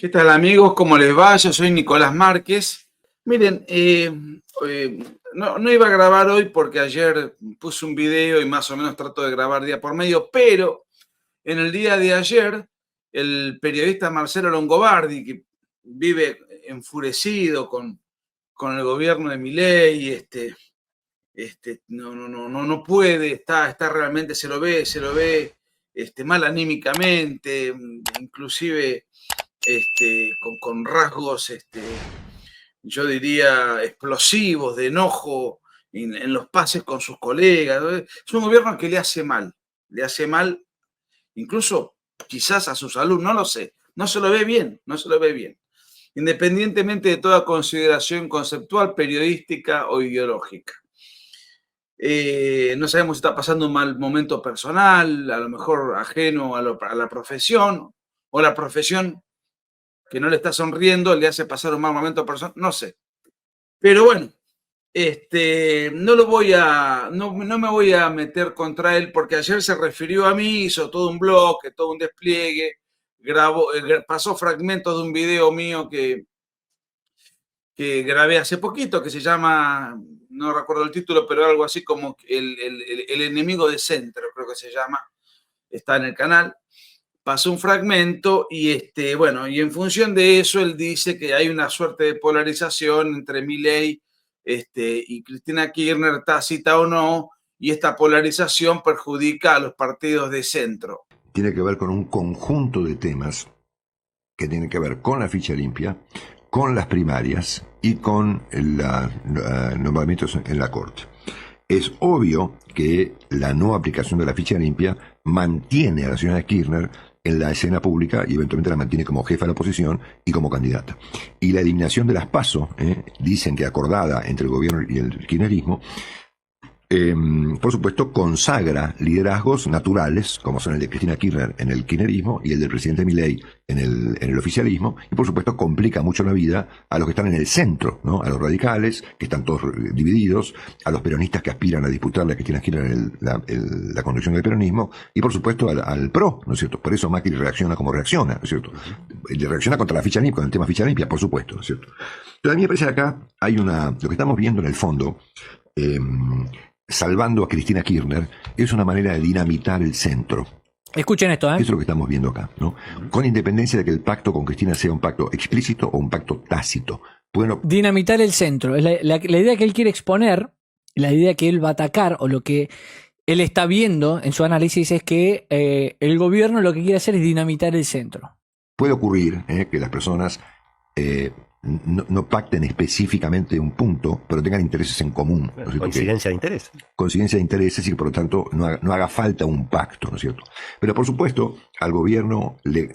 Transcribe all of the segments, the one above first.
¿Qué tal amigos? ¿Cómo les va? Yo soy Nicolás Márquez. Miren, no iba a grabar hoy porque ayer puse un video y más o menos trato de grabar día por medio, pero en el día de ayer el periodista Marcelo Longobardi, que vive enfurecido con el gobierno de Milei, no puede, está realmente, se lo ve mal anímicamente, inclusive con rasgos, yo diría, explosivos, de enojo en los pases con sus colegas. Es un gobierno que le hace mal incluso quizás a su salud, no lo sé, no se lo ve bien, no se lo ve bien, independientemente de toda consideración conceptual, periodística o ideológica. No sabemos si está pasando un mal momento personal, a lo mejor ajeno a la profesión, o la profesión que no le está sonriendo le hace pasar un mal momento personal, no sé. Pero bueno, no me voy a meter contra él porque ayer se refirió a mí, hizo todo un bloque, todo un despliegue, pasó fragmentos de un video mío que grabé hace poquito, que se llama, no recuerdo el título, pero algo así como el enemigo de centro, creo que se llama, está en el canal. Pasó un fragmento y y en función de eso él dice que hay una suerte de polarización entre Milei y Cristina Kirchner, tácita o no, y esta polarización perjudica a los partidos de centro. Tiene que ver con un conjunto de temas que tienen que ver con la ficha limpia, con las primarias y con los nombramientos en la Corte. Es obvio que la no aplicación de la ficha limpia mantiene a la señora Kirchner en la escena pública y eventualmente la mantiene como jefa de la oposición y como candidata. Y la eliminación de las PASO, dicen que acordada entre el gobierno y el kirchnerismo, por supuesto, consagra liderazgos naturales, como son el de Cristina Kirchner en el kirchnerismo y el del presidente Milei en el oficialismo, y por supuesto complica mucho la vida a los que están en el centro, ¿no? A los radicales, que están todos divididos, a los peronistas que aspiran a disputarle a Cristina Kirchner la conducción del peronismo, y por supuesto al PRO, ¿no es cierto? Por eso Macri reacciona como reacciona, ¿no es cierto? Reacciona contra la ficha limpia, con el tema ficha limpia, por supuesto, ¿no es cierto? Pero a mí me parece que acá hay lo que estamos viendo en el fondo, salvando a Cristina Kirchner, es una manera de dinamitar el centro. Escuchen esto, ¿eh? Eso es lo que estamos viendo acá, ¿no? Con independencia de que el pacto con Cristina sea un pacto explícito o un pacto tácito. Bueno, dinamitar el centro. La idea que él quiere exponer, la idea que él va a atacar, o lo que él está viendo en su análisis, es que el gobierno lo que quiere hacer es dinamitar el centro. Puede ocurrir que las personas no pacten específicamente un punto, pero tengan intereses en común, ¿no es cierto? Coincidencia de intereses. Coincidencia de intereses y que por lo tanto no haga falta un pacto, ¿no es cierto? Pero por supuesto al gobierno le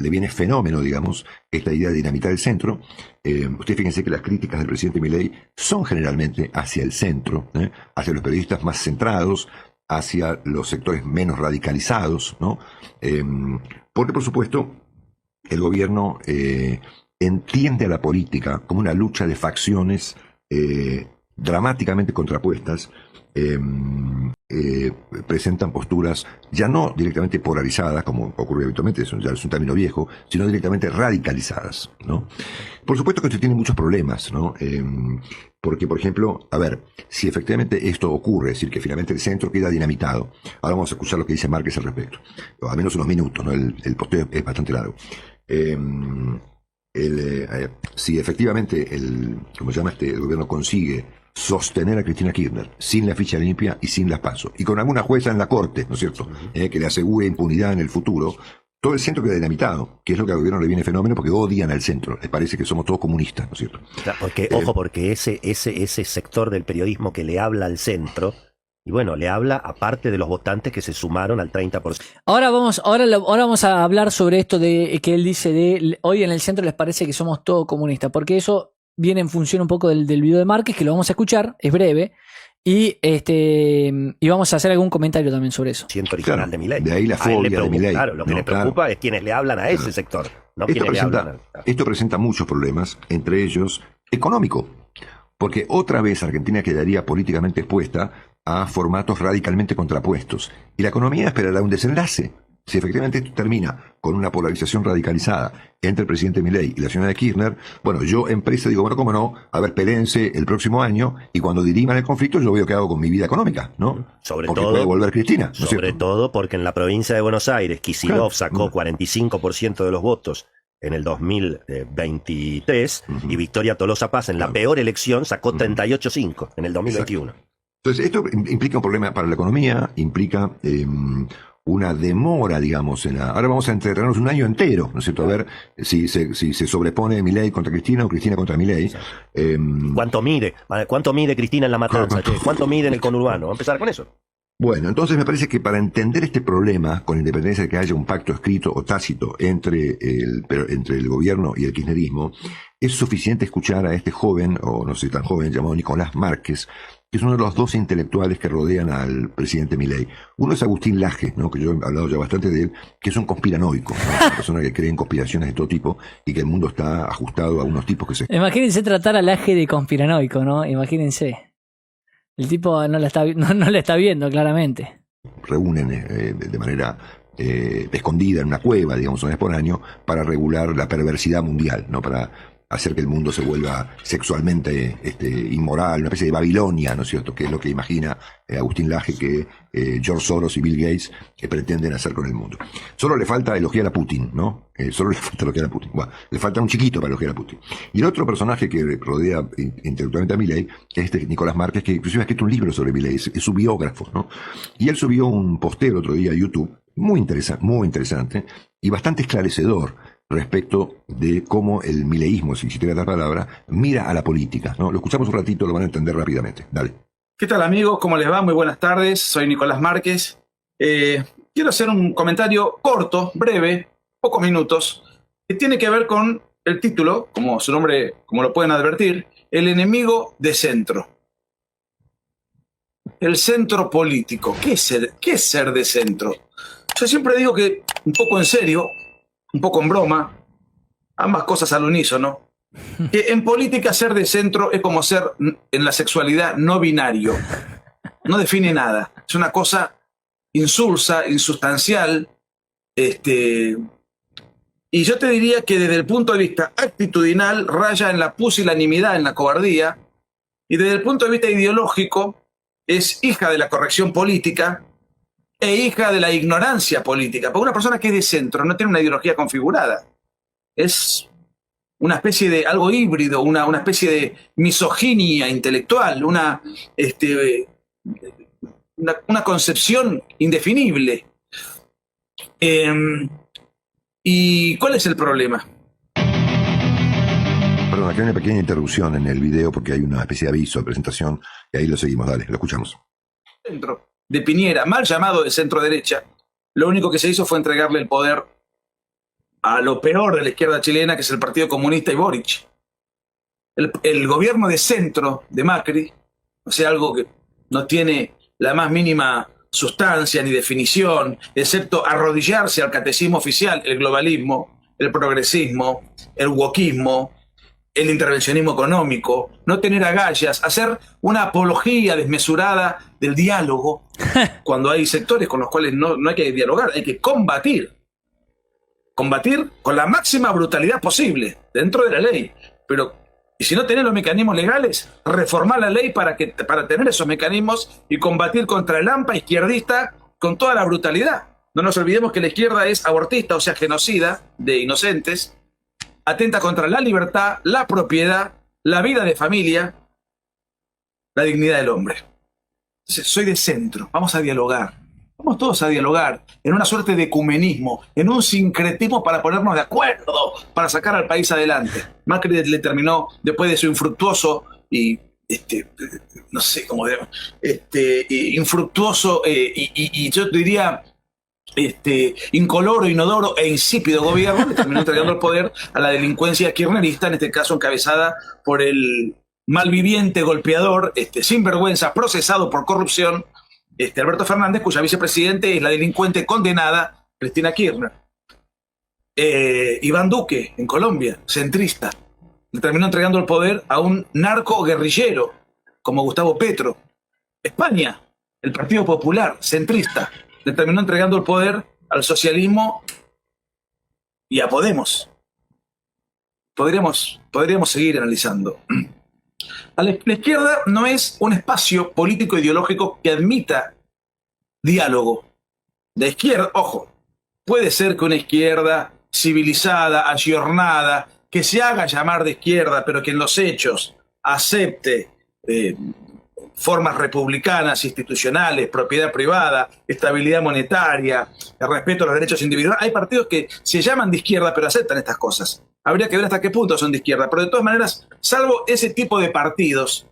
viene fenómeno, digamos, esta idea de dinamitar el centro. Ustedes fíjense que las críticas del presidente Milei son generalmente hacia el centro, hacia los periodistas más centrados, hacia los sectores menos radicalizados, ¿no? Porque por supuesto el gobierno entiende a la política como una lucha de facciones dramáticamente contrapuestas, presentan posturas ya no directamente polarizadas, como ocurre habitualmente, eso ya es un término viejo, sino directamente radicalizadas, ¿no? Por supuesto que esto tiene muchos problemas, ¿no? Porque, por ejemplo, a ver, si efectivamente esto ocurre, es decir, que finalmente el centro queda dinamitado, ahora vamos a escuchar lo que dice Márquez al respecto, o al menos unos minutos, ¿no? El posteo es bastante largo. Si efectivamente el gobierno consigue sostener a Cristina Kirchner sin la ficha limpia y sin las PASO, y con alguna jueza en la corte, ¿no es cierto?, que le asegure impunidad en el futuro, todo el centro queda dinamitado, que es lo que al gobierno le viene fenómeno porque odian al centro, les parece que somos todos comunistas, ¿no es cierto? Porque, ojo, porque ese sector del periodismo que le habla al centro, y bueno, le habla aparte de los votantes que se sumaron al 30%. Ahora vamos a hablar sobre esto de que él dice hoy en el centro les parece que somos todos comunistas, porque eso viene en función un poco del video de Márquez, que lo vamos a escuchar, es breve, y vamos a hacer algún comentario también sobre eso. Siento original, claro, de Milei. De ahí la fobia de Milei. Claro, lo que le preocupa es quienes le hablan a ese sector, no quienes le hablan a... Esto presenta muchos problemas, entre ellos económico, porque otra vez Argentina quedaría políticamente expuesta a formatos radicalmente contrapuestos. Y la economía esperará un desenlace. si efectivamente esto termina con una polarización radicalizada entre el presidente Milei y la señora Kirchner, bueno, yo empresa digo, bueno, cómo no, a ver, peléense el próximo año y cuando diriman el conflicto yo veo qué hago con mi vida económica, ¿no? Sobre porque todo, puede volver Cristina, ¿no es sobre cierto? todo porque en la provincia de Buenos Aires, Kicillof sacó 45% de los votos en el 2023 y Victoria Tolosa Paz en la peor elección sacó 38,5 en el 2021. Entonces, esto implica un problema para la economía, implica una demora, digamos, ahora vamos a entretenernos un año entero, ¿no es cierto? A ver si se sobrepone Milei contra Cristina o Cristina contra Milei. ¿Cuánto mide Cristina en La Matanza? ¿Cuánto mide en el conurbano? Vamos a empezar con eso. Bueno, entonces me parece que para entender este problema, con independencia de que haya un pacto escrito o tácito entre el gobierno y el kirchnerismo, es suficiente escuchar a este joven, o no sé tan joven, llamado Nicolás Márquez, que es uno de los dos intelectuales que rodean al presidente Milei. Uno es Agustín Laje, ¿no? Que yo he hablado ya bastante de él, que es un conspiranoico, ¿no? Una persona que cree en conspiraciones de todo tipo y que el mundo está ajustado a unos tipos que se... Imagínense tratar a Laje de conspiranoico, ¿no? Imagínense. El tipo no la está viendo claramente. reúnen de manera escondida en una cueva, digamos, una vez por año, para regular la perversidad mundial, ¿no? Para hacer que el mundo se vuelva sexualmente inmoral, una especie de Babilonia, ¿no es cierto? Que es lo que imagina Agustín Laje que George Soros y Bill Gates pretenden hacer con el mundo. Solo le falta elogiar a Putin, ¿no? Solo le falta elogiar a Putin. Bueno, le falta un chiquito para elogiar a Putin. Y el otro personaje que rodea intelectualmente a Milei es Nicolás Márquez, que inclusive ha escrito un libro sobre Milei, es su biógrafo, ¿no? Y él subió un posteo el otro día a YouTube, muy interesante y bastante esclarecedor respecto de cómo el mileísmo, si tiene la palabra, mira a la política, ¿no? Lo escuchamos un ratito, lo van a entender rápidamente. Dale. ¿Qué tal, amigos? ¿Cómo les va? Muy buenas tardes. Soy Nicolás Márquez. Quiero hacer un comentario corto, breve, pocos minutos, que tiene que ver con el título, como su nombre, como lo pueden advertir, El enemigo de centro. El centro político. ¿Qué es ser de centro? Yo siempre digo que, un poco en serio, un poco en broma, ambas cosas al unísono, que en política ser de centro es como ser en la sexualidad no binario. No define nada. Es una cosa insulsa, insustancial. Y yo te diría que desde el punto de vista actitudinal raya en la pusilanimidad, en la cobardía, y desde el punto de vista ideológico es hija de la corrección política e hija de la ignorancia política. Porque una persona que es de centro no tiene una ideología configurada. Es una especie de algo híbrido, una especie de misoginia intelectual, una concepción indefinible. ¿Y cuál es el problema? Perdón, aquí hay una pequeña interrupción en el video porque hay una especie de aviso de presentación y ahí lo seguimos, dale, lo escuchamos. Centro de Piñera, mal llamado de centro derecha, lo único que se hizo fue entregarle el poder a lo peor de la izquierda chilena, que es el Partido Comunista y Boric. El gobierno de centro de Macri, o sea, algo que no tiene la más mínima sustancia ni definición, excepto arrodillarse al catecismo oficial, el globalismo, el progresismo, el wokismo, el intervencionismo económico, no tener agallas, hacer una apología desmesurada del diálogo, cuando hay sectores con los cuales no hay que dialogar, hay que combatir. Combatir con la máxima brutalidad posible, dentro de la ley. Pero, y si no tenés los mecanismos legales, reformar la ley para tener esos mecanismos y combatir contra el AMPA izquierdista con toda la brutalidad. No nos olvidemos que la izquierda es abortista, o sea, genocida de inocentes, atenta contra la libertad, la propiedad, la vida de familia, la dignidad del hombre. Entonces, soy de centro, vamos a dialogar. Vamos todos a dialogar en una suerte de ecumenismo, en un sincretismo para ponernos de acuerdo, para sacar al país adelante. Macri le terminó, después de su infructuoso y no sé cómo infructuoso y yo diría incoloro, inodoro e insípido gobierno, le terminó entregando el poder a la delincuencia kirchnerista, en este caso encabezada por el malviviente golpeador, sinvergüenza, procesado por corrupción, Alberto Fernández, cuya vicepresidente es la delincuente condenada Cristina Kirchner. Iván Duque, en Colombia, centrista, le terminó entregando el poder a un narco guerrillero como Gustavo Petro. España, el Partido Popular, centrista, le terminó entregando el poder al socialismo y a Podemos. Podríamos seguir analizando. La izquierda no es un espacio político ideológico que admita diálogo. La izquierda, ojo, puede ser que una izquierda civilizada, ayornada, que se haga llamar de izquierda, pero que en los hechos acepte formas republicanas, institucionales, propiedad privada, estabilidad monetaria, el respeto a los derechos individuales. Hay partidos que se llaman de izquierda, pero aceptan estas cosas. Habría que ver hasta qué punto son de izquierda. Pero de todas maneras, salvo ese tipo de partidos,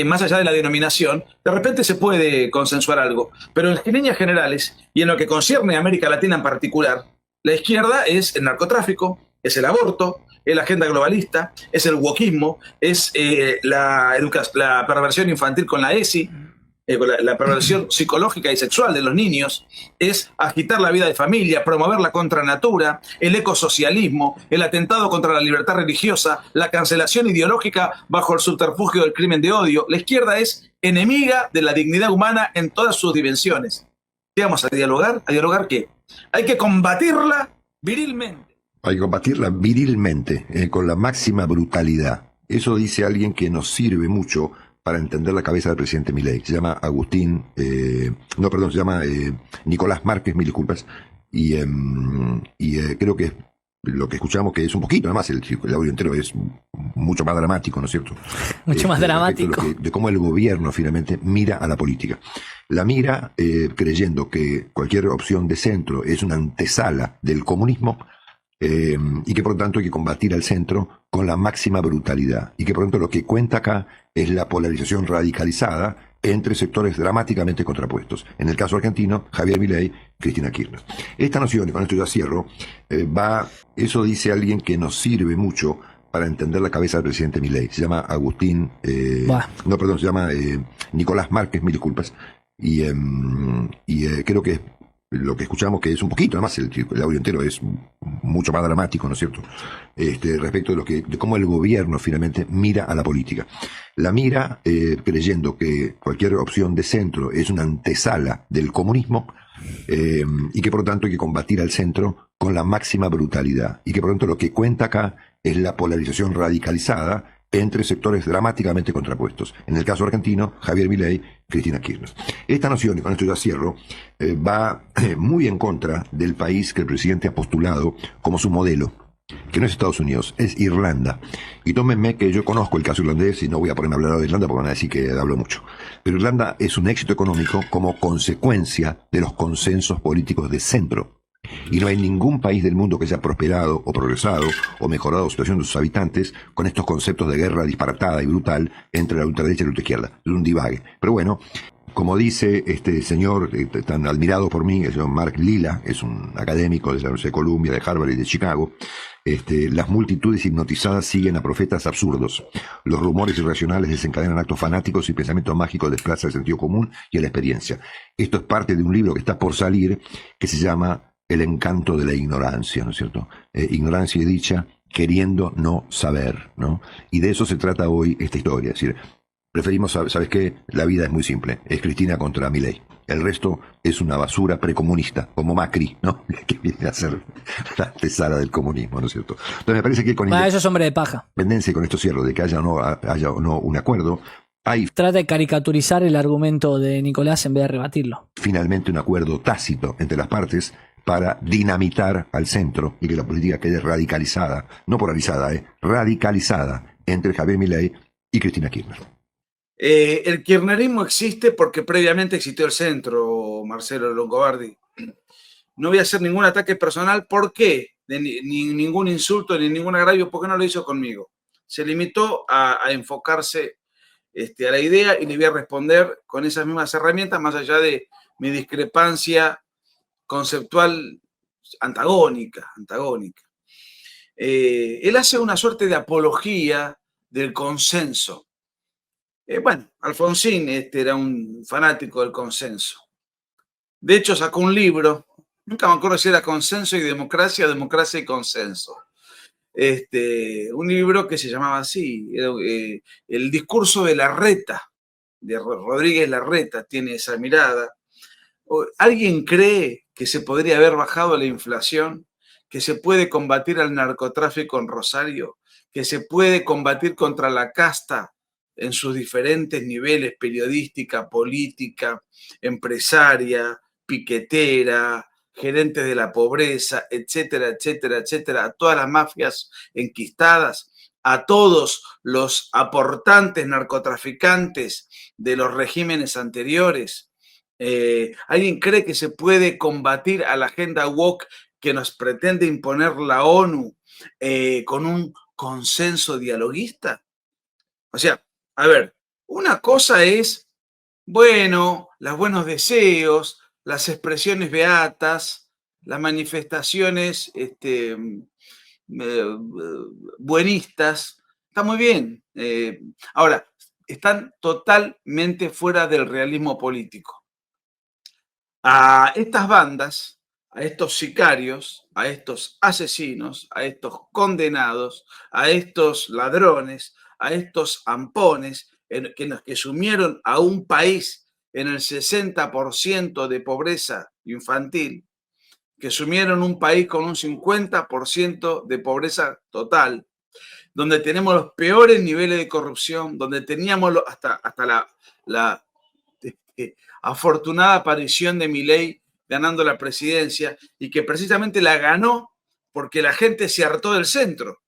más allá de la denominación, de repente se puede consensuar algo. Pero en líneas generales, y en lo que concierne a América Latina en particular, la izquierda es el narcotráfico, es el aborto, es la agenda globalista, es el wokismo, es la perversión infantil con la ESI, la perversión psicológica y sexual de los niños, es agitar la vida de familia, promover la contranatura, el ecosocialismo, el atentado contra la libertad religiosa, la cancelación ideológica bajo el subterfugio del crimen de odio. La izquierda es enemiga de la dignidad humana en todas sus dimensiones. ¿Qué vamos a dialogar? ¿A dialogar qué? Hay que combatirla virilmente. Hay que combatirla virilmente, con la máxima brutalidad. Eso dice alguien que nos sirve mucho para entender la cabeza del presidente Milei. Se llama se llama Nicolás Márquez, mil disculpas, y creo que lo que escuchamos, que es un poquito, además el audio entero es mucho más dramático, ¿no es cierto? Mucho más dramático. De cómo el gobierno finalmente mira a la política. La mira creyendo que cualquier opción de centro es una antesala del comunismo, y que por lo tanto hay que combatir al centro con la máxima brutalidad, y que por lo tanto lo que cuenta acá es la polarización radicalizada entre sectores dramáticamente contrapuestos. En el caso argentino, Javier Milei, Cristina Kirchner. Esta noción, y con esto ya cierro, eso dice alguien que nos sirve mucho para entender la cabeza del presidente Milei. Se llama se llama Nicolás Márquez, mil disculpas, y creo que lo que escuchamos, que es un poquito, además el audio entero es mucho más dramático, ¿no es cierto? Respecto de cómo el gobierno finalmente mira a la política. La mira creyendo que cualquier opción de centro es una antesala del comunismo, y que por lo tanto hay que combatir al centro con la máxima brutalidad, y que por lo tanto lo que cuenta acá es la polarización radicalizada entre sectores dramáticamente contrapuestos. En el caso argentino, Javier Milei, Cristina Kirchner. Esta noción, y con esto ya cierro, va muy en contra del país que el presidente ha postulado como su modelo, que no es Estados Unidos, es Irlanda. Y tómenme que yo conozco el caso irlandés y no voy a ponerme a hablar de Irlanda porque van a decir que hablo mucho. Pero Irlanda es un éxito económico como consecuencia de los consensos políticos de centro. Y no hay ningún país del mundo que haya prosperado o progresado o mejorado la situación de sus habitantes con estos conceptos de guerra disparatada y brutal entre la ultraderecha y la ultraizquierda. Es un divague. Pero bueno, como dice este señor tan admirado por mí, el señor Mark Lilla, es un académico de la Universidad de Columbia, de Harvard y de Chicago, las multitudes hipnotizadas siguen a profetas absurdos. Los rumores irracionales desencadenan actos fanáticos y pensamientos mágicos desplazan el sentido común y a la experiencia. Esto es parte de un libro que está por salir que se llama El encanto de la ignorancia, ¿no es cierto? Ignorancia y dicha, queriendo no saber, ¿no? Y de eso se trata hoy esta historia. Es decir, preferimos, ¿sabes qué? La vida es muy simple. Es Cristina contra Milei. El resto es una basura precomunista, como Macri, ¿no? Que viene a ser la antesala del comunismo, ¿no es cierto? Entonces me parece que con eso es hombre de paja. Independencia, y con esto cierro, de que haya o no un acuerdo, hay trata de caricaturizar el argumento de Nicolás en vez de rebatirlo. Finalmente un acuerdo tácito entre las partes para dinamitar al centro y que la política quede radicalizada, no polarizada, radicalizada entre Javier Milei y Cristina Kirchner. El kirchnerismo existe porque previamente existió el centro, Marcelo Longobardi. No voy a hacer ningún ataque personal. ¿Por qué? Ni ningún insulto, ni ningún agravio, porque no lo hizo conmigo. Se limitó a enfocarse a la idea y le voy a responder con esas mismas herramientas, más allá de mi discrepancia conceptual antagónica. Él hace una suerte de apología del consenso. Alfonsín era un fanático del consenso. De hecho, sacó un libro, nunca me acuerdo si era Consenso y Democracia, o Democracia y Consenso. Un libro que se llamaba así, El discurso de Larreta, de Rodríguez Larreta, tiene esa mirada. ¿Alguien cree que se podría haber bajado la inflación, que se puede combatir al narcotráfico en Rosario, que se puede combatir contra la casta en sus diferentes niveles, periodística, política, empresaria, piquetera, gerentes de la pobreza, etcétera, etcétera, etcétera, a todas las mafias enquistadas, a todos los aportantes narcotraficantes de los regímenes anteriores. ¿Alguien cree que se puede combatir a la agenda woke que nos pretende imponer la ONU con un consenso dialoguista? O sea, a ver, una cosa es, bueno, los buenos deseos, las expresiones beatas, las manifestaciones buenistas, está muy bien. Ahora, están totalmente fuera del realismo político. A estas bandas, a estos sicarios, a estos asesinos, a estos condenados, a estos ladrones, a estos ampones que sumieron a un país en el 60% de pobreza infantil, que sumieron un país con un 50% de pobreza total, donde tenemos los peores niveles de corrupción, donde teníamos hasta la afortunada aparición de Milei ganando la presidencia, y que precisamente la ganó porque la gente se hartó del centro.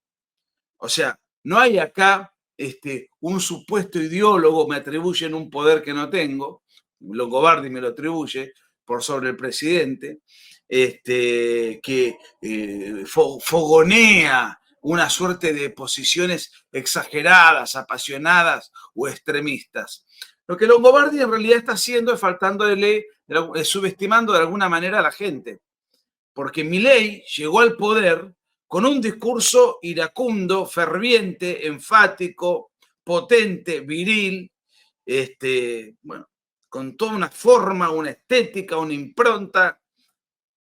O sea, no hay acá un supuesto ideólogo, me atribuyen un poder que no tengo, Longobardi me lo atribuye por sobre el presidente, que fogonea una suerte de posiciones exageradas, apasionadas o extremistas. Lo que Longobardi en realidad está haciendo es subestimando de alguna manera a la gente, porque Milei llegó al poder con un discurso iracundo, ferviente, enfático, potente, viril, bueno, con toda una forma, una estética, una impronta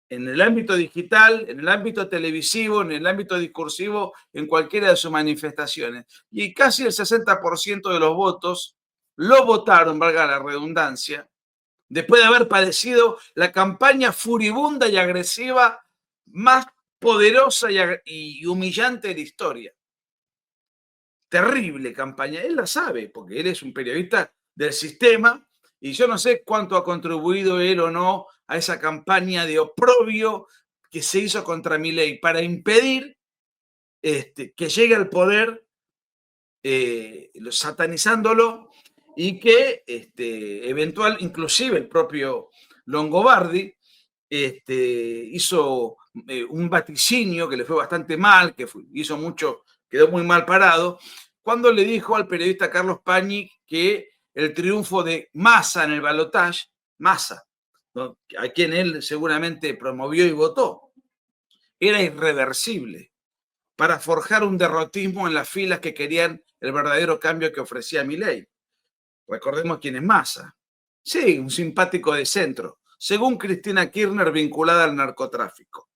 en el ámbito digital, en el ámbito televisivo, en el ámbito discursivo, en cualquiera de sus manifestaciones. Y casi el 60% de los votos lo votaron, valga la redundancia, después de haber padecido la campaña furibunda y agresiva más poderosa y humillante de la historia. Terrible campaña. Él la sabe, porque él es un periodista del sistema, y yo no sé cuánto ha contribuido él o no a esa campaña de oprobio que se hizo contra Milei para impedir que llegue al poder, satanizándolo, y que inclusive el propio Longobardi hizo un vaticinio que le fue bastante mal, que hizo mucho, quedó muy mal parado, cuando le dijo al periodista Carlos Pañi que el triunfo de Massa en el balotaje, Massa, ¿no?, a quien él seguramente promovió y votó, era irreversible para forjar un derrotismo en las filas que querían el verdadero cambio que ofrecía Milei. Recordemos quién es Massa. Sí, un simpático de centro, según Cristina Kirchner, vinculada al narcotráfico.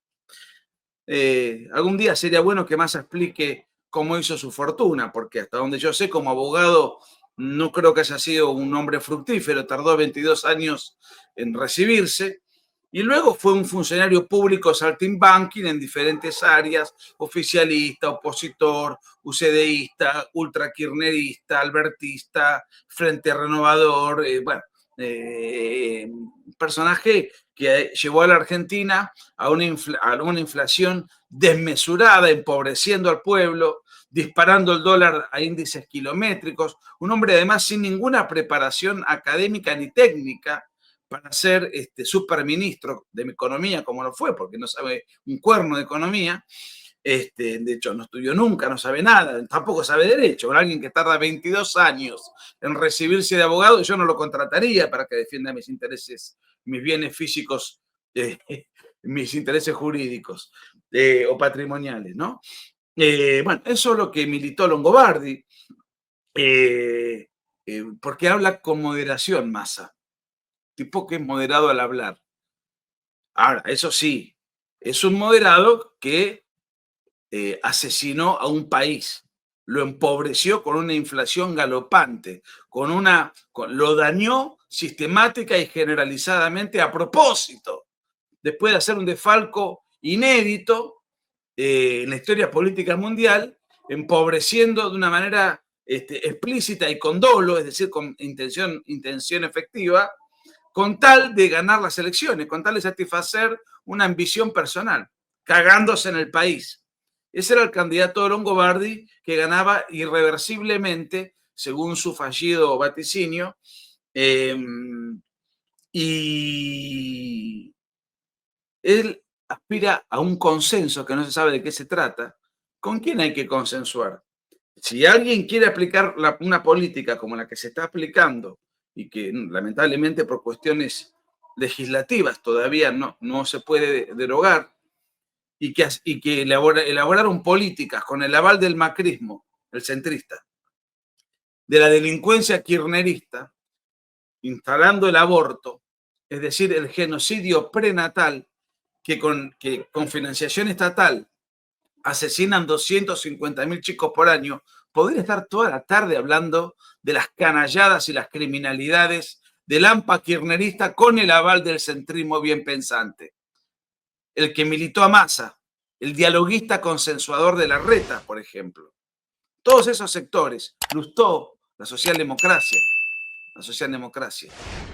Algún día sería bueno que Massa explique cómo hizo su fortuna, porque hasta donde yo sé, como abogado, no creo que haya sido un hombre fructífero, tardó 22 años en recibirse, y luego fue un funcionario público saltimbanquín en diferentes áreas, oficialista, opositor, UCDista, ultrakirchnerista, albertista, Frente Renovador, personaje que llevó a la Argentina a una inflación desmesurada, empobreciendo al pueblo, disparando el dólar a índices kilométricos, un hombre además sin ninguna preparación académica ni técnica para ser superministro de economía, como lo fue, porque no sabe un cuerno de economía. De hecho, no estudió nunca, no sabe nada, tampoco sabe derecho. Alguien que tarda 22 años en recibirse de abogado, yo no lo contrataría para que defienda mis intereses, mis bienes físicos, mis intereses jurídicos o patrimoniales, ¿no? Bueno, eso es lo que militó Longobardi, porque habla con moderación Massa, tipo que es moderado al hablar. Ahora, eso sí, es un moderado que asesinó a un país, lo empobreció con una inflación galopante, lo dañó sistemática y generalizadamente a propósito, después de hacer un desfalco inédito en la historia política mundial, empobreciendo de una manera explícita y con dolo, es decir, con intención efectiva, con tal de ganar las elecciones, con tal de satisfacer una ambición personal, cagándose en el país. Ese era el candidato de Longobardi, que ganaba irreversiblemente, según su fallido vaticinio, y él aspira a un consenso que no se sabe de qué se trata. ¿Con quién hay que consensuar? Si alguien quiere aplicar una política como la que se está aplicando y que lamentablemente por cuestiones legislativas todavía no se puede derogar, y que elaboraron políticas con el aval del macrismo, el centrista, de la delincuencia kirchnerista, instalando el aborto, es decir, el genocidio prenatal, que con financiación estatal asesinan 250.000 chicos por año, podría estar toda la tarde hablando de las canalladas y las criminalidades del AMPA kirchnerista con el aval del centrismo bien pensante. El que militó a Massa, el dialoguista consensuador de Larreta, por ejemplo. Todos esos sectores, Lustó, la socialdemocracia,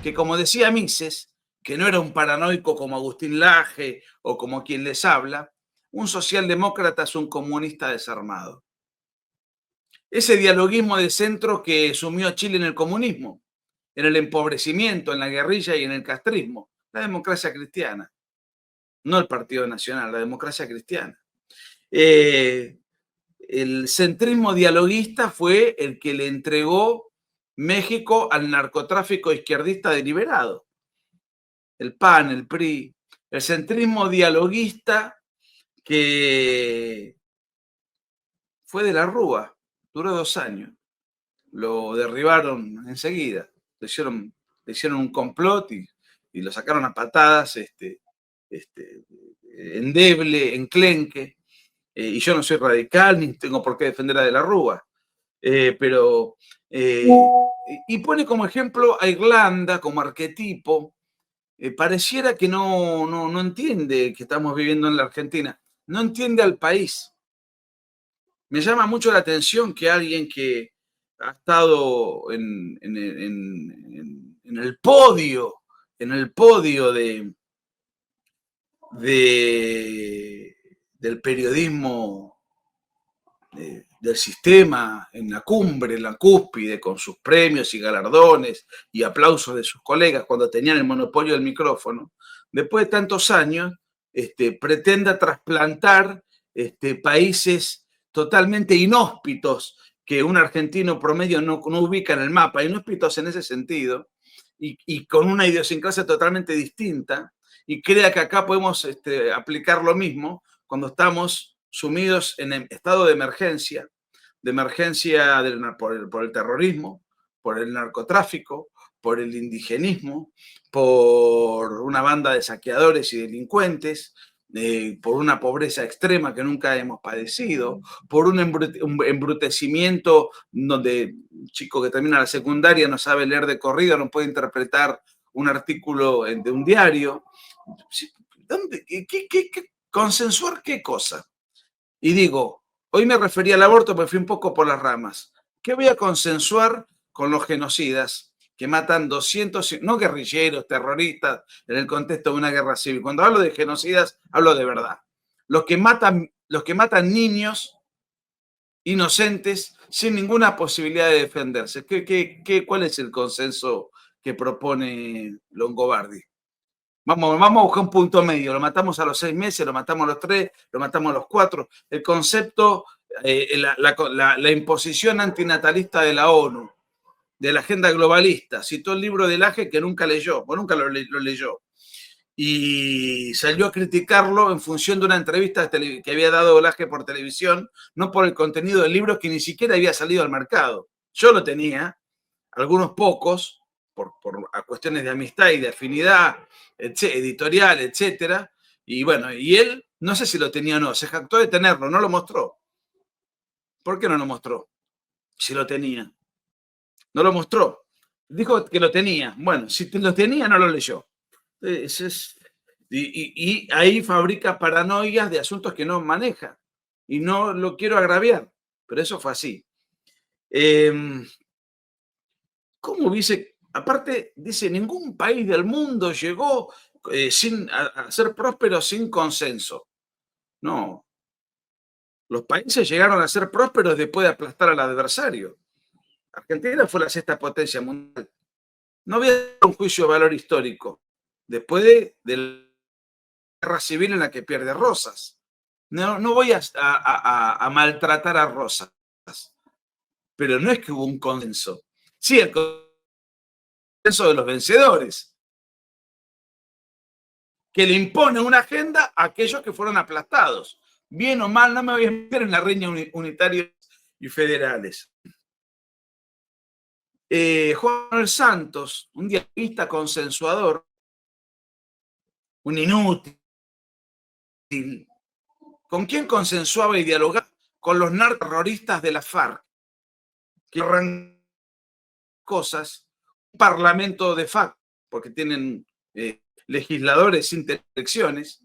que como decía Mises, que no era un paranoico como Agustín Laje o como quien les habla, un socialdemócrata es un comunista desarmado. Ese dialoguismo de centro que sumió a Chile en el comunismo, en el empobrecimiento, en la guerrilla y en el castrismo, la democracia cristiana, no el Partido Nacional, la democracia cristiana. El centrismo dialoguista fue el que le entregó México al narcotráfico izquierdista deliberado. El PAN, el PRI, el centrismo dialoguista que fue de la Rúa, duró 2 años, lo derribaron enseguida, le hicieron un complot y lo sacaron a patadas, endeble, enclenque, y yo no soy radical ni tengo por qué defender a de la Rúa, y pone como ejemplo a Irlanda como arquetipo. Pareciera que no entiende que estamos viviendo en la Argentina, no entiende al país. Me llama mucho la atención que alguien que ha estado en el podio del periodismo del sistema, en la cumbre, en la cúspide, con sus premios y galardones y aplausos de sus colegas cuando tenían el monopolio del micrófono, después de tantos años, pretenda trasplantar países totalmente inhóspitos que un argentino promedio no ubica en el mapa, inhóspitos en ese sentido, y con una idiosincrasia totalmente distinta, y crea que acá podemos aplicar lo mismo cuando estamos sumidos en estado de emergencia por el terrorismo, por el narcotráfico, por el indigenismo, por una banda de saqueadores y delincuentes, por una pobreza extrema que nunca hemos padecido, por un embrutecimiento donde un chico que termina la secundaria no sabe leer de corrido, no puede interpretar un artículo de un diario. ¿Consensuar qué cosa? Y digo, hoy me refería al aborto, pero fui un poco por las ramas. ¿Qué voy a consensuar con los genocidas que matan 200, no guerrilleros, terroristas, en el contexto de una guerra civil? Cuando hablo de genocidas, hablo de verdad. Los que matan niños inocentes sin ninguna posibilidad de defenderse. ¿Cuál es el consenso que propone Longobardi? Vamos a buscar un punto medio. Lo matamos a los 6 meses, lo matamos a los 3, lo matamos a los 4. El concepto, la imposición antinatalista de la ONU, de la agenda globalista. Citó el libro de Laje que nunca leyó, o nunca lo leyó. Y salió a criticarlo en función de una entrevista que había dado Laje por televisión, no por el contenido del libro que ni siquiera había salido al mercado. Yo lo tenía, algunos pocos, por cuestiones de amistad y de afinidad editorial, etcétera, y bueno, y él, no sé si lo tenía o no, se jactó de tenerlo, no lo mostró. ¿Por qué no lo mostró? Si lo tenía. No lo mostró. Dijo que lo tenía. Bueno, si lo tenía, no lo leyó. Y ahí fabrica paranoias de asuntos que no maneja. Y no lo quiero agraviar, pero eso fue así. ¿Cómo dice? Aparte, dice, ningún país del mundo llegó a ser próspero sin consenso. No. Los países llegaron a ser prósperos después de aplastar al adversario. Argentina fue la 6ª potencia mundial. No voy a hacer un juicio de valor histórico. Después de la guerra civil en la que pierde Rosas. No voy a maltratar a Rosas. Pero no es que hubo un consenso. Sí, el consenso de los vencedores, que le impone una agenda a aquellos que fueron aplastados. Bien o mal, no me voy a meter en la riña unitarios y federales. Juan Manuel Santos, un dialoguista consensuador, un inútil. ¿Con quién consensuaba y dialogaba? Con los narcoterroristas de la FARC, que arrancan cosas, un parlamento de facto, porque tienen legisladores sin elecciones,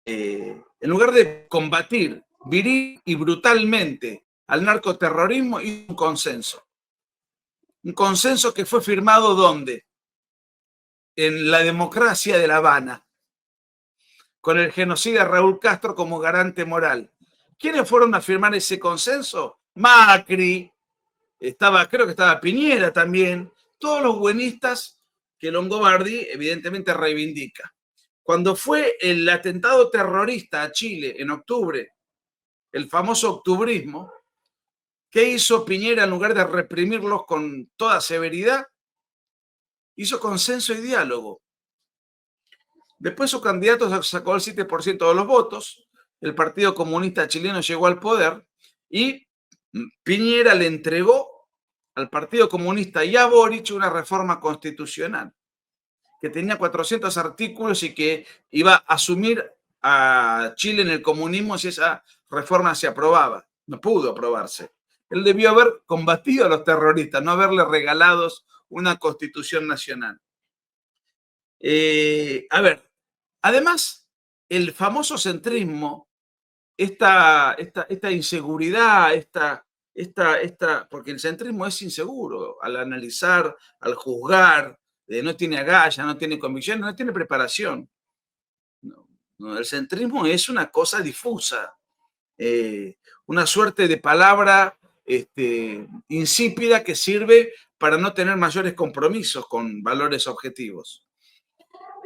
en lugar de combatir viril y brutalmente al narcoterrorismo, hizo un consenso. Un consenso que fue firmado ¿dónde? En la democracia de La Habana, con el genocida Raúl Castro como garante moral. ¿Quiénes fueron a firmar ese consenso? Macri, creo que estaba Piñera también, todos los buenistas que Longobardi evidentemente reivindica. Cuando fue el atentado terrorista a Chile en octubre, el famoso octubrismo, ¿qué hizo Piñera en lugar de reprimirlos con toda severidad? Hizo consenso y diálogo. Después su candidato sacó el 7% de los votos, el Partido Comunista Chileno llegó al poder y Piñera le entregó al Partido Comunista y a Boric una reforma constitucional que tenía 400 artículos y que iba a asumir a Chile en el comunismo si esa reforma se aprobaba. No pudo aprobarse. Él debió haber combatido a los terroristas, no haberle regalado una constitución nacional. A ver, además, el famoso centrismo, esta inseguridad, porque el centrismo es inseguro al analizar, al juzgar, no tiene agallas, no tiene convicción, no tiene preparación. No, el centrismo es una cosa difusa, una suerte de palabra insípida que sirve para no tener mayores compromisos con valores objetivos.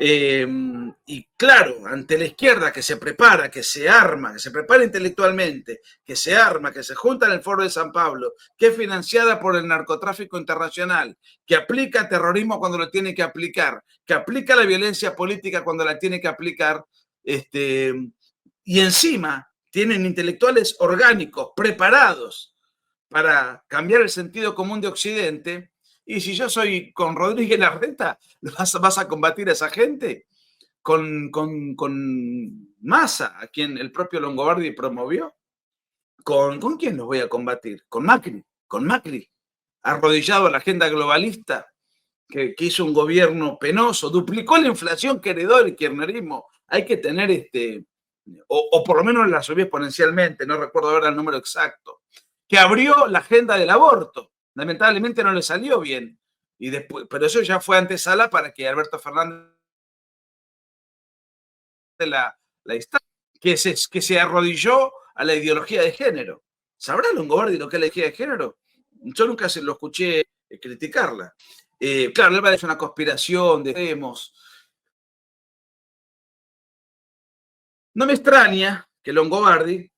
Y claro, ante la izquierda que se prepara, que se arma, que se prepara intelectualmente, que se arma, que se junta en el Foro de San Pablo, que es financiada por el narcotráfico internacional, que aplica terrorismo cuando lo tiene que aplicar, que aplica la violencia política cuando la tiene que aplicar, y encima tienen intelectuales orgánicos, preparados para cambiar el sentido común de Occidente. Y si yo soy con Rodríguez Larreta, ¿vas a combatir a esa gente? Con Massa, a quien el propio Longobardi promovió. ¿Con quién los voy a combatir? Con Macri, arrodillado a la agenda globalista, que hizo un gobierno penoso, duplicó la inflación que heredó el kirchnerismo. Hay que tener o por lo menos la subió exponencialmente, no recuerdo ahora el número exacto, que abrió la agenda del aborto. Lamentablemente no le salió bien. Y después, pero eso ya fue antesala para que Alberto Fernández que se arrodilló a la ideología de género. ¿Sabrá Longobardi lo que es la ideología de género? Yo nunca se lo escuché criticarla. Claro, él va a decir una conspiración de demos. No me extraña que Longobardi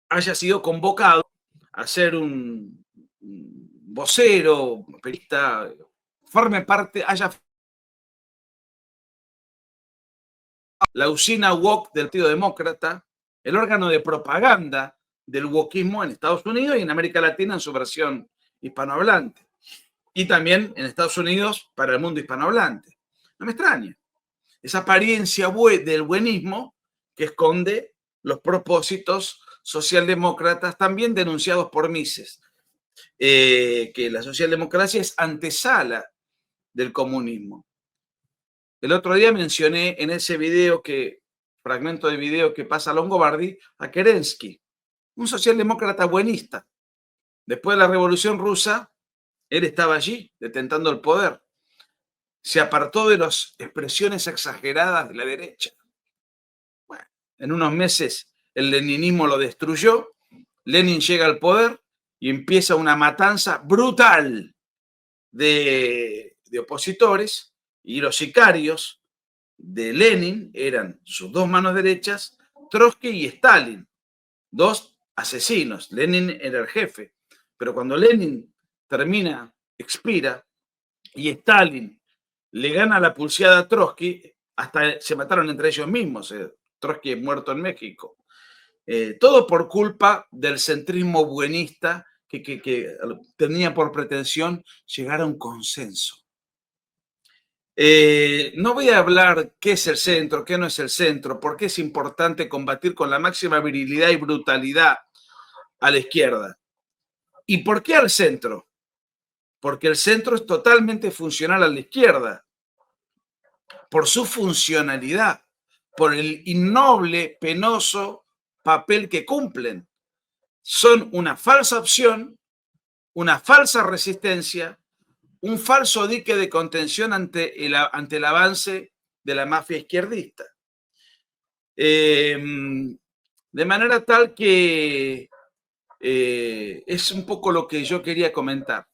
haya sido convocado a ser un vocero, periodista, forme parte, haya la usina woke del Partido Demócrata, el órgano de propaganda del wokismo en Estados Unidos y en América Latina en su versión hispanohablante. Y también en Estados Unidos para el mundo hispanohablante. No me extraña. Esa apariencia del buenismo que esconde los propósitos socialdemócratas también denunciados por Mises. Que la socialdemocracia es antesala del comunismo. el otro día mencioné en ese fragmento de video que pasa Longobardi, a Kerensky, un socialdemócrata buenista. Después de la Revolución Rusa, él estaba allí, detentando el poder. Se apartó de las expresiones exageradas de la derecha. Bueno, en unos meses el leninismo lo destruyó, Lenin llega al poder y empieza una matanza brutal de opositores, y los sicarios de Lenin eran sus dos manos derechas, Trotsky y Stalin, dos asesinos. Lenin era el jefe, pero cuando Lenin expira, y Stalin le gana la pulseada a Trotsky, hasta se mataron entre ellos mismos. Trotsky es muerto en México. Todo por culpa del centrismo buenista que tenía por pretensión llegar a un consenso. No voy a hablar qué es el centro, qué no es el centro, por qué es importante combatir con la máxima virilidad y brutalidad a la izquierda. ¿Y por qué al centro? Porque el centro es totalmente funcional a la izquierda, por su funcionalidad, por el innoble, penoso papel que cumplen. Son una falsa opción, una falsa resistencia, un falso dique de contención ante el avance de la mafia izquierdista. De manera tal que es un poco lo que yo quería comentar.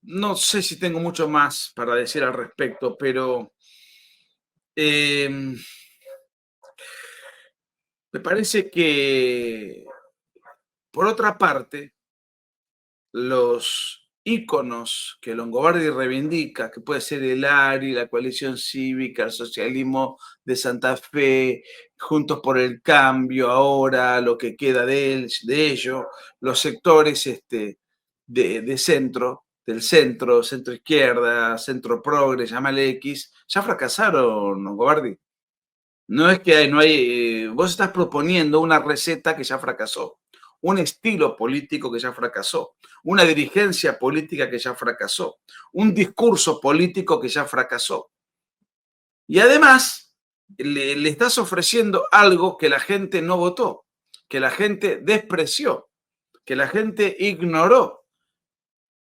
No sé si tengo mucho más para decir al respecto, pero me parece que, por otra parte, los íconos que Longobardi reivindica, que puede ser el ARI, la coalición cívica, el socialismo de Santa Fe, Juntos por el Cambio, ahora lo que queda de ello, los sectores de centro, del centro, centro izquierda, centro progre, llámale X, ya fracasaron, Longobardi. No es que no hay, vos estás proponiendo una receta que ya fracasó, un estilo político que ya fracasó, una dirigencia política que ya fracasó, un discurso político que ya fracasó. Y además le estás ofreciendo algo que la gente no votó, que la gente despreció, que la gente ignoró.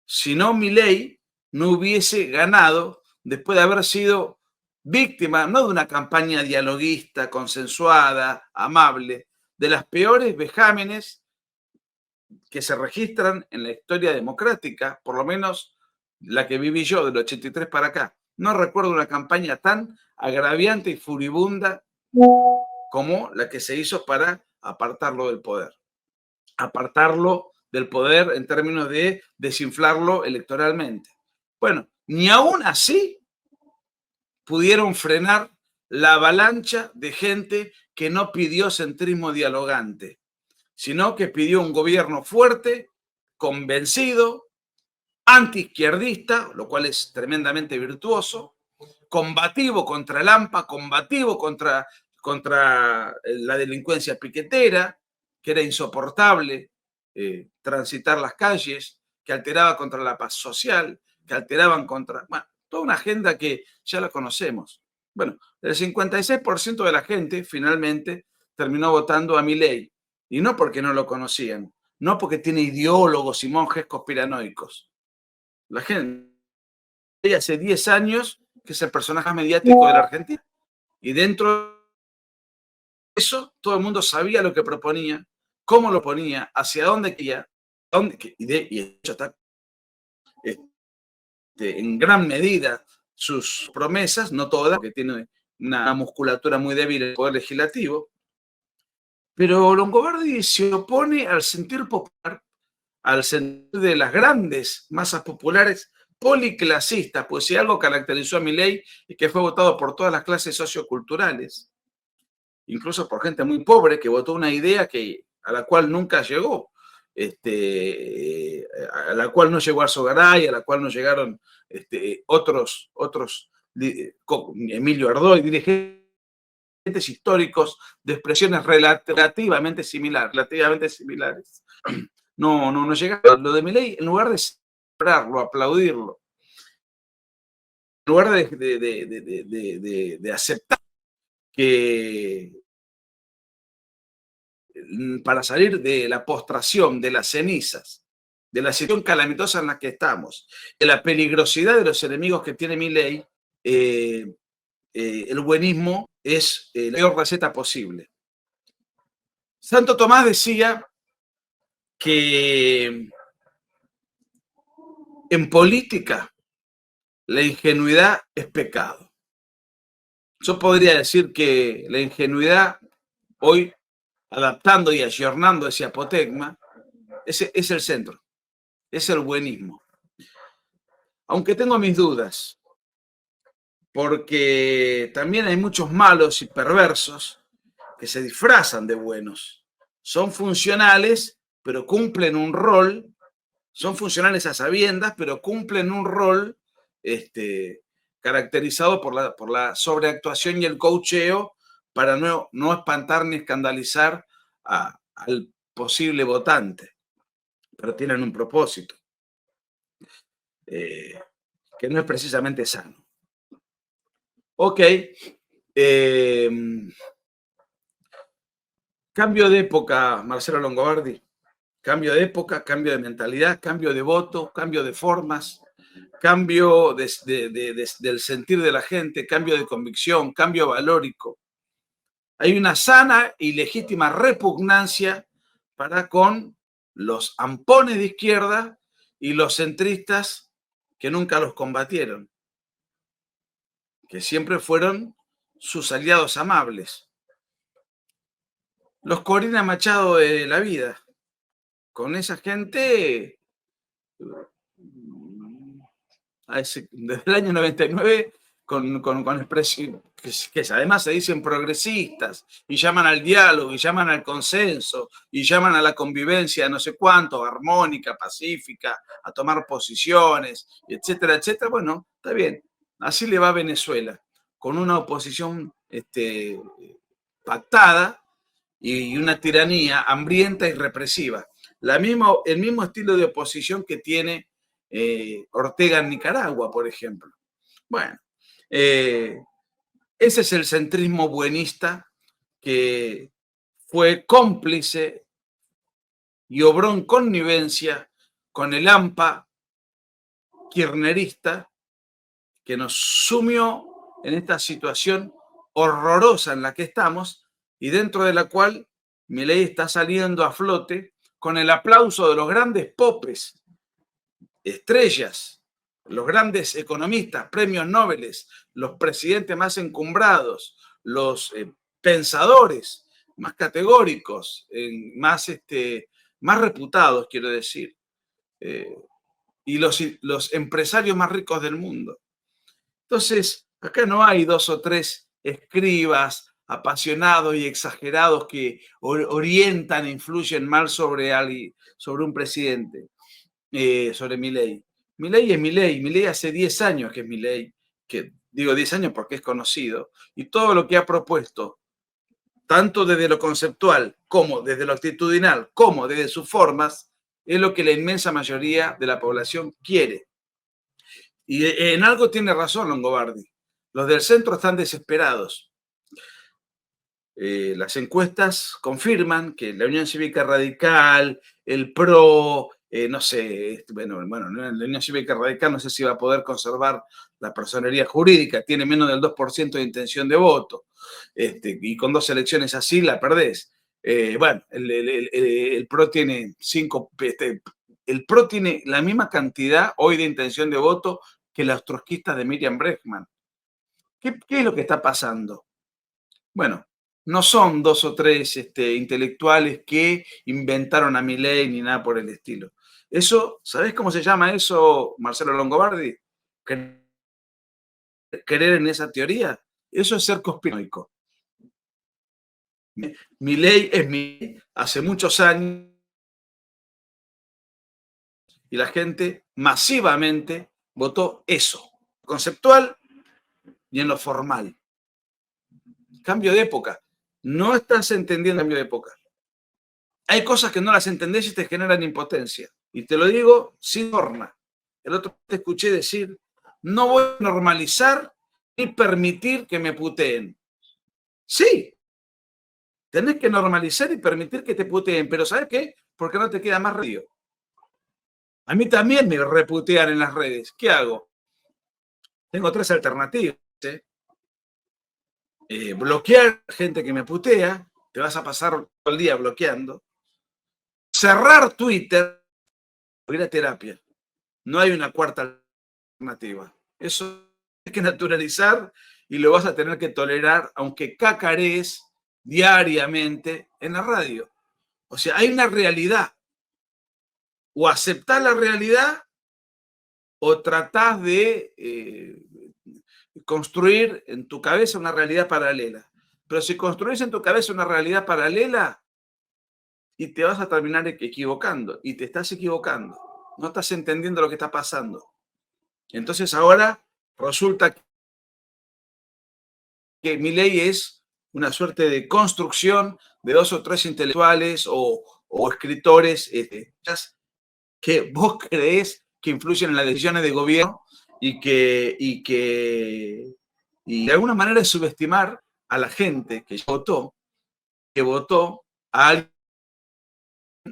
Si no, Milei no hubiese ganado después de haber sido víctima, no de una campaña dialoguista, consensuada, amable, de las peores vejámenes que se registran en la historia democrática, por lo menos la que viví yo del 83 para acá. No recuerdo una campaña tan agraviante y furibunda como la que se hizo para apartarlo del poder. Apartarlo del poder en términos de desinflarlo electoralmente. Bueno, ni aún así pudieron frenar la avalancha de gente que no pidió centrismo dialogante, sino que pidió un gobierno fuerte, convencido, antiizquierdista, lo cual es tremendamente virtuoso, combativo contra el AMPA, combativo contra la delincuencia piquetera, que era insoportable transitar las calles, que alteraba contra la paz social, que alteraban contra... Bueno, toda una agenda que ya la conocemos. Bueno, el 56% de la gente finalmente terminó votando a Milei, y no porque no lo conocían, no porque tiene ideólogos y monjes conspiranoicos. La gente hace 10 años que es el personaje mediático de la Argentina, y dentro de eso todo el mundo sabía lo que proponía, cómo lo ponía, hacia dónde quería, y de hecho está en gran medida sus promesas, no todas, porque tiene una musculatura muy débil en el poder legislativo, pero Longobardi se opone al sentir popular, al sentir de las grandes masas populares policlasistas, pues si algo caracterizó a Milei es que fue votado por todas las clases socioculturales, incluso por gente muy pobre que votó una idea a la cual nunca llegó, a la cual no llegó Arzogaray, a la cual no llegaron otros, Emilio Ardoy, dirigentes históricos de expresiones relativamente similares. No llegaron. Lo de Milei, en lugar de celebrarlo, aplaudirlo. En lugar de aceptar que para salir de la postración, de las cenizas, de la situación calamitosa en la que estamos, de la peligrosidad de los enemigos que tiene Milei, el buenismo es la peor receta posible. Santo Tomás decía que en política la ingenuidad es pecado. Yo podría decir que la ingenuidad, hoy adaptando y ayornando ese apotegma, es el centro, es el buenismo. Aunque tengo mis dudas, porque también hay muchos malos y perversos que se disfrazan de buenos. Son funcionales, pero cumplen un rol, son funcionales a sabiendas, pero cumplen un rol caracterizado por la sobreactuación y el coacheo para no espantar ni escandalizar al posible votante. Pero tienen un propósito, que no es precisamente sano. Ok. Cambio de época, Marcelo Longobardi. Cambio de época, cambio de mentalidad, cambio de voto, cambio de formas, cambio del sentir de la gente, cambio de convicción, cambio valórico. Hay una sana y legítima repugnancia para con los ampones de izquierda y los centristas que nunca los combatieron, que siempre fueron sus aliados amables. Los Corina Machado de la vida. Con esa gente, desde el año 99, con expresión, que además se dicen progresistas, y llaman al diálogo, y llaman al consenso, y llaman a la convivencia, no sé cuánto, armónica, pacífica, a tomar posiciones, etcétera, etcétera. Bueno, está bien, así le va a Venezuela, con una oposición pactada y una tiranía hambrienta y represiva. El mismo estilo de oposición que tiene Ortega en Nicaragua, por ejemplo. Bueno, ese es el centrismo buenista que fue cómplice y obró en connivencia con el AMPA kirchnerista que nos sumió en esta situación horrorosa en la que estamos y dentro de la cual Milei está saliendo a flote con el aplauso de los grandes popes, estrellas, los grandes economistas, premios Nobel, los presidentes más encumbrados, los pensadores más categóricos, más reputados, quiero decir, y los empresarios más ricos del mundo. Entonces, acá no hay 2 o 3 escribas apasionados y exagerados que orientan e influyen mal sobre un presidente, sobre Milei. Milei es Milei. Milei hace 10 años que es Milei, que digo 10 años porque es conocido, y todo lo que ha propuesto, tanto desde lo conceptual, como desde lo actitudinal, como desde sus formas, es lo que la inmensa mayoría de la población quiere. Y en algo tiene razón Longobardi. Los del centro están desesperados. Las encuestas confirman que la Unión Cívica Radical, el PRO, no sé, bueno, la Unión Cívica Radical no sé si va a poder conservar la personería jurídica, tiene menos del 2% de intención de voto, y con 2 elecciones así la perdés. Bueno, el PRO tiene 5, el PRO tiene la misma cantidad hoy de intención de voto que los trotskistas de Miriam Bregman. ¿Qué es lo que está pasando? Bueno, no son 2 o 3 intelectuales que inventaron a Milei ni nada por el estilo. Eso, ¿sabés cómo se llama eso, Marcelo Longobardi? ¿Creer en esa teoría? Eso es ser conspiranoico. Milei es Milei hace muchos años y la gente masivamente votó eso, conceptual y en lo formal. Cambio de época. No estás entendiendo el cambio de época. Hay cosas que no las entendés y te generan impotencia. Y te lo digo sin horna. el otro día te escuché decir, no voy a normalizar ni permitir que me puteen. Sí, tenés que normalizar y permitir que te puteen, pero ¿sabes qué? Porque no te queda más remedio. A mí también me reputean en las redes. ¿Qué hago? Tengo 3 alternativas. Bloquear gente que me putea, te vas a pasar todo el día bloqueando. Cerrar Twitter o ir a terapia. No hay una cuarta alternativa. Eso hay que naturalizar y lo vas a tener que tolerar, aunque cacarees diariamente en la radio. O sea, hay una realidad. O aceptás la realidad o tratás de construir en tu cabeza una realidad paralela. Pero si construís en tu cabeza una realidad paralela, y te vas a terminar equivocando, y te estás equivocando. No estás entendiendo lo que está pasando. Entonces ahora resulta que Milei es una suerte de construcción de 2 o 3 intelectuales o escritores que vos creés que influyen en las decisiones de gobierno y de alguna manera es subestimar a la gente que votó a alguien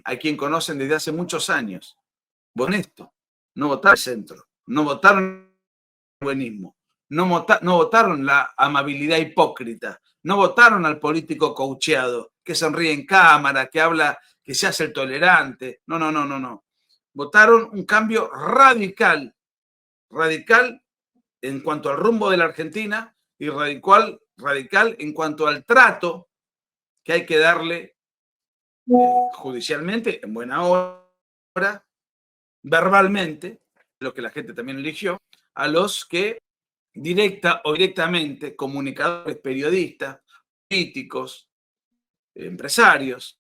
a quien conocen desde hace muchos años. Honesto, no votaron al centro, no votaron el buenismo, no votaron la amabilidad hipócrita, no votaron al político coacheado que sonríe en cámara, que habla, que se hace el tolerante. No. Votaron un cambio radical en cuanto al rumbo de la Argentina y radical en cuanto al trato que hay que darle judicialmente, en buena hora, verbalmente, lo que la gente también eligió, a los que directa o directamente, comunicadores, periodistas, políticos, empresarios,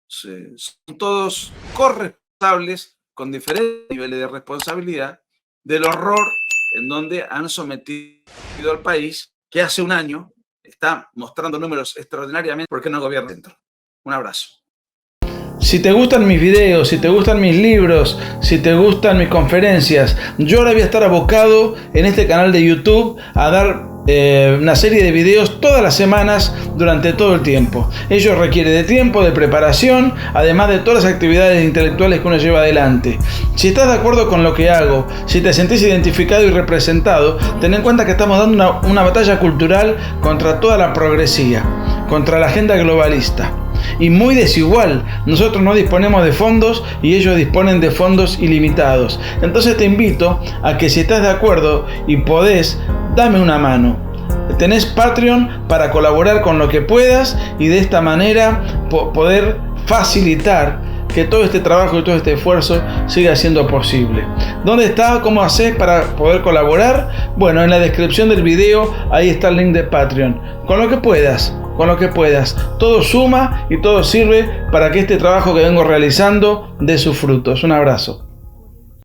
son todos corresponsables con diferentes niveles de responsabilidad del horror en donde han sometido al país, que hace un año está mostrando números extraordinariamente porque no gobierna dentro. Un abrazo. Si te gustan mis videos, si te gustan mis libros, si te gustan mis conferencias, yo ahora voy a estar abocado en este canal de YouTube a dar una serie de videos todas las semanas durante todo el tiempo. Ello requiere de tiempo, de preparación, además de todas las actividades intelectuales que uno lleva adelante. Si estás de acuerdo con lo que hago, si te sentís identificado y representado, ten en cuenta que estamos dando una batalla cultural contra toda la progresía, contra la agenda globalista. Y muy desigual. Nosotros no disponemos de fondos y ellos disponen de fondos ilimitados. Entonces te invito a que si estás de acuerdo y podés, dame una mano. Tenés Patreon para colaborar con lo que puedas y de esta manera poder facilitar que todo este trabajo y todo este esfuerzo siga siendo posible. ¿Dónde está? ¿Cómo haces para poder colaborar? Bueno, en la descripción del video ahí está el link de Patreon. Con lo que puedas. Todo suma y todo sirve para que este trabajo que vengo realizando dé sus frutos. Un abrazo.